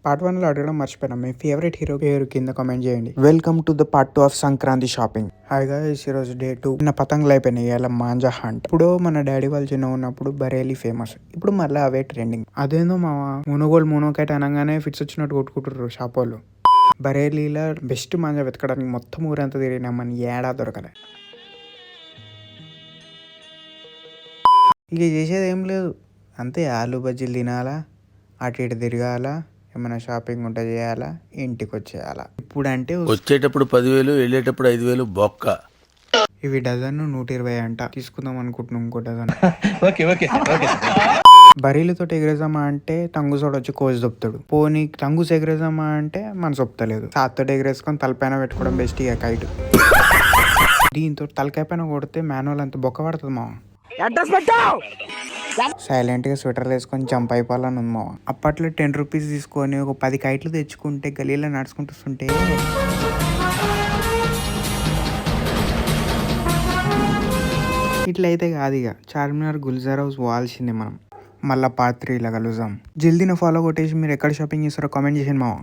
Part 1 లో అడగడం మర్చిపోయినా, మీ ఫేవరెట్ హీరో పేరు కింద కామెంట్ చేయండి. Welcome to the part 2 of Sankranti shopping. Hi guys, ఈరోజు డే 2. నిన్న పతంగులు అయిపోయినాయి, ఇలా మాంజా హంట్. ఇప్పుడు మన డాడీ వాళ్ళు చిన్న ఉన్నప్పుడు బరేలీ ఫేమస్, ఇప్పుడు మళ్ళీ అవే ట్రెండింగ్. అదేందో మా మునుగోలు మునోకైట్ అనగానే ఫిట్స్ వచ్చినట్టు కొట్టుకుంటారు షాప్ వాళ్ళు. బరేలీలో బెస్ట్ మాంజా వెతకడానికి మొత్తం ఊరంతా తిరిగినా మన ఏడా దొరకలే. ఇక చేసేది ఏం లేదు, అంతే. ఆలు బజ్జీలు తినాలా, అటు ఇటు తిరగాల, ఏమైనా షాపింగ్ ఉంటే చేయాలా, ఇంటికి వచ్చేయాలా. ఇప్పుడు అంటే వచ్చేటప్పుడు 10,000, వెళ్ళేటప్పుడు 5,000 బొక్క. ఇవి డజన్ 120 అంట. తీసుకుందాం అనుకుంటున్నాం ఇంకో డజన్. బరీలతో ఎగరేసామా అంటే టంగుసోడు వచ్చి కోసి దొప్పుతాడు. పోనీ టంగుస్ ఎగరేసామా అంటే మనసు ఒప్పుతలేదు. సాత్తో ఎగరేసుకొని తలపైన పెట్టుకోవడం బెస్ట్. ఇక కైట్ దీంతో తలకాయ పైన కొడితే మాన్యువల్ అంత బొక్క పడుతుంది మా. సైలెంట్ గా స్వెటర్ వేసుకొని జంప్ అయిపోవాలని ఉంది మావ. అప్పట్లో 10 రూపీస్ తీసుకొని ఒక 10 కైట్లు తెచ్చుకుంటే గలీలో నడుచుకుంటుంటే ఇట్లయితే కాదు. ఇక చార్మినార్ గుల్జార్ హౌస్ పోవాల్సిందే మనం. మళ్ళీ పార్ట్ 3 కలుద్దాం. జల్దీన ఫాలో కొట్టేసి మీరు ఎక్కడ షాపింగ్ చేస్తారో కామెంట్ చేయండి మావ.